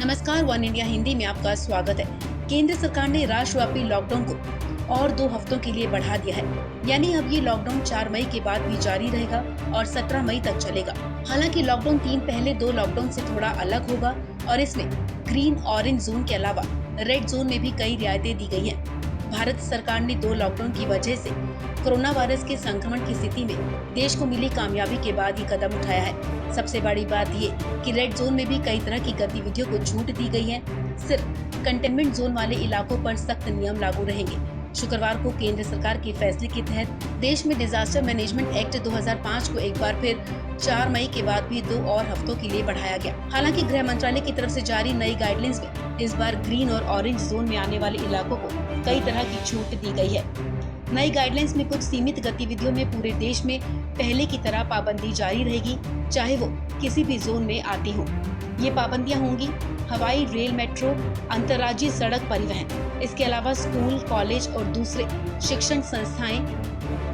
नमस्कार, one India Hindi में आपका स्वागत है। केंद्र सरकार ने राष्ट्रव्यापी लॉकडाउन को और 2 हफ्तों के लिए बढ़ा दिया है। यानी अब ये लॉकडाउन 4 मई के बाद भी जारी रहेगा और 17 मई तक चलेगा। हालांकि लॉकडाउन 3 पहले 2 लॉकडाउन से थोड़ा अलग होगा और इसमें ग्रीन ऑरेंज जोन के अलावा रेड जोन में भी कई रियायतें दी गई हैं। भारत सरकार ने 2 लॉकडाउन की वजह से कोरोना वायरस के संक्रमण की स्थिति में देश को मिली कामयाबी के बाद ये कदम उठाया है। सबसे बड़ी बात ये कि रेड जोन में भी कई तरह की गतिविधियों को छूट दी गई है। सिर्फ कंटेनमेंट जोन वाले इलाकों पर सख्त नियम लागू रहेंगे। शुक्रवार को केंद्र सरकार के फैसले के तहत देश में डिजास्टर मैनेजमेंट एक्ट 2005 को एक बार फिर 4 मई के बाद भी 2 और हफ्तों के लिए बढ़ाया गया। हालांकि गृह मंत्रालय की तरफ से जारी नई गाइडलाइंस में इस बार ग्रीन और ऑरेंज जोन में आने वाले इलाकों को कई तरह की छूट दी गई है। नई गाइडलाइंस में कुछ सीमित गतिविधियों में पूरे देश में पहले की तरह पाबंदी जारी रहेगी, चाहे वो किसी भी जोन में आती हो। ये पाबंदियां होंगी हवाई, रेल, मेट्रो, अंतर्राज्यीय सड़क परिवहन। इसके अलावा स्कूल, कॉलेज और दूसरे शिक्षण संस्थाएं,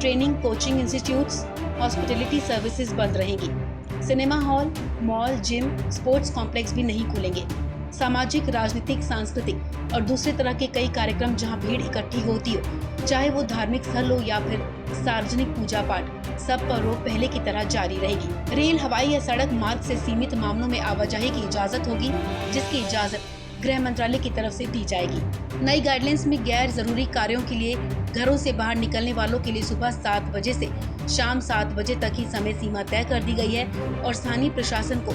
training, coaching institutes, hospitality services बंद रहेंगी। Cinema hall, mall, gym, sports complex भी नहीं खुलेंगे। सामाजिक, राजनीतिक, सांस्कृतिक और दूसरे तरह के कई कार्यक्रम जहां भीड़ इकट्ठी होती हो, चाहे वो धार्मिक स्थल हो या फिर सार्वजनिक पूजा पाठ, सब पर रोक पहले की तरह जारी रहेगी। रेल, हवाई या सड़क मार्ग से सीमित मामलों में आवाजाही की इजाजत होगी, जिसकी इजाजत गृह मंत्रालय की तरफ से दी जाएगी। नई गाइडलाइंस में गैर जरूरी कार्यों के लिए घरों से बाहर निकलने वालों के लिए सुबह 7 बजे से शाम 7 बजे तक ही समय सीमा तय कर दी गई है और स्थानीय प्रशासन को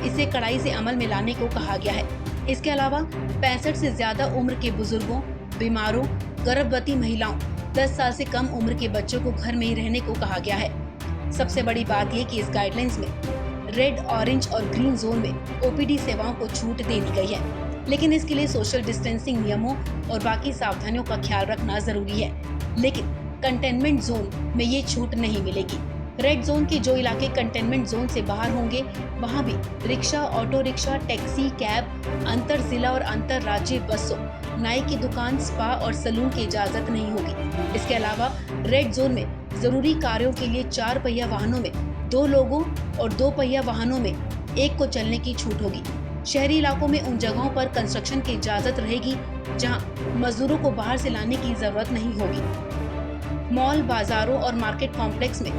इसे कड़ाई से अमल में लाने को कहा गया है। इसके अलावा 65 से ज्यादा उम्र के बुजुर्गों, बीमारों, गर्भवती महिलाओं, 10 साल से कम उम्र के बच्चों को घर में ही रहने को कहा गया है। सबसे बड़ी बात यह कि इस गाइडलाइंस में रेड, ऑरेंज और ग्रीन जोन में ओपीडी सेवाओं को छूट दे दी गई है, लेकिन इसके लिए सोशल डिस्टेंसिंग नियमों और बाकी सावधानियों का ख्याल रखना जरूरी है। लेकिन कंटेनमेंट जोन में ये छूट नहीं मिलेगी। रेड जोन के जो इलाके कंटेनमेंट जोन से बाहर होंगे, वहां भी rickshaw, auto rickshaw, taxi, cab, अंतर जिला और अंतर राज्य बसों, नाई की दुकान, स्पा और सैलून की इजाजत नहीं होगी। इसके अलावा रेड जोन में जरूरी कार्यों के लिए 4 पहिया वाहनों में 2 लोगों और 2 पहिया वाहनों में 1 को चलने की छूट होगी। शहरी इलाकों में उन जगहों पर कंस्ट्रक्शन की इजाजत रहेगी जहां मजदूरों को बाहर से लाने की जरूरत नहीं होगी। मॉल, बाजारों और मार्केट कॉम्प्लेक्स में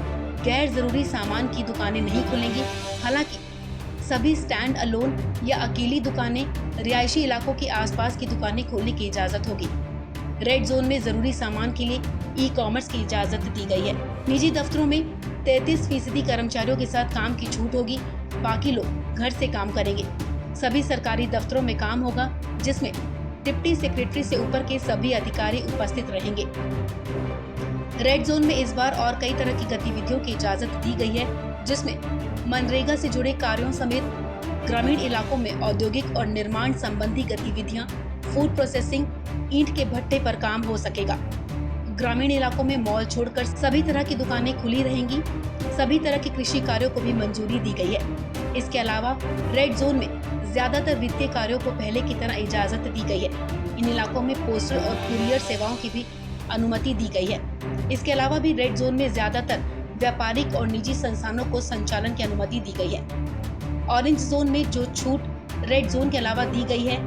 गैर जरूरी सामान की दुकानें नहीं खुलेंगी। हालांकि सभी स्टैंड अलोन या अकेली दुकानें, रिहायशी इलाकों के आसपास की दुकानें खोलने की इजाजत होगी। रेड जोन में जरूरी सामान के लिए ई-कॉमर्स की इजाजत दी गई है। निजी दफ्तरों में 33% कर्मचारियों के साथ काम की छूट होगी, बाकी लोग घर से काम करेंगे। सभी सरकारी दफ्तरों में काम होगा, जिसमें डिप्टी सेक्रेटरी से ऊपर के सभी अधिकारी उपस्थित रहेंगे। रेड जोन में इस बार और कई तरह की गतिविधियों की इजाजत दी गई है, जिसमें मनरेगा से जुड़े कार्यों समेत ग्रामीण इलाकों में औद्योगिक और निर्माण संबंधी गतिविधियां, फूड प्रोसेसिंग, ईंट के भट्टे पर काम हो सकेगा। ग्रामीण इलाकों में मॉल छोड़कर सभी तरह की दुकानें खुली रहेंगी। सभी तरह के कृषि कार्यों को भी मंजूरी दी गई है। इसके अलावा रेड जोन में ज्यादातर वित्तीय कार्यों को पहले की तरह इजाजत दी गई है। इन इलाकों में पोस्टल और कुरियर सेवाओं की भी अनुमति दी गई है। इसके अलावा भी रेड जोन में ज्यादातर व्यापारिक और निजी संस्थानों को संचालन की अनुमति दी गई है। ऑरेंज जोन में जो छूट रेड जोन के अलावा दी गई है,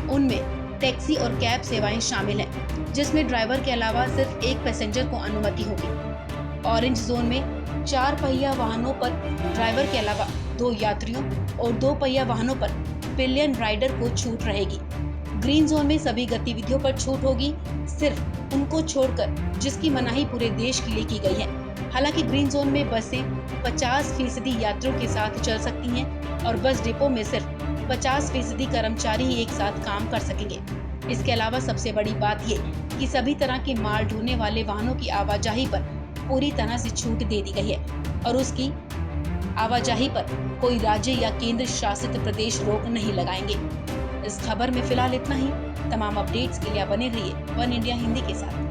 उनमें टैक्सी और कैब सेवाएं शामिल हैं, जिसमें ड्राइवर के अलावा सिर्फ 1 पैसेंजर को अनुमति होगी। ऑरेंज जोन में 4 पहिया वाहनों पर ड्राइवर के अलावा 2 यात्रियों और 2 पहिया वाहनों पर पिलियन राइडर को छूट रहेगी। ग्रीन जोन में सभी गतिविधियों पर छूट होगी, सिर्फ उनको छोड़कर जिसकी मनाही पूरे देश के लिए की गई है। हालांकि ग्रीन जोन में बसें 50% यात्रियों के साथ चल सकती हैं और बस डिपो में सिर्फ 50% कर्मचारी ही एक साथ काम कर सकेंगे। इसके अलावा सबसे बड़ी बात ये कि सभी तरह के माल ढोने वाले वाहनों की आवाजाही पर पूरी तरह से छूट दे दी गई है और उसकी आवाजाही पर कोई राज्य या केंद्र शासित प्रदेश रोक नहीं लगाएंगे। इस खबर में फिलहाल इतना ही। तमाम अपडेट्स के लिए बने रहिए वन इंडिया हिंदी के साथ।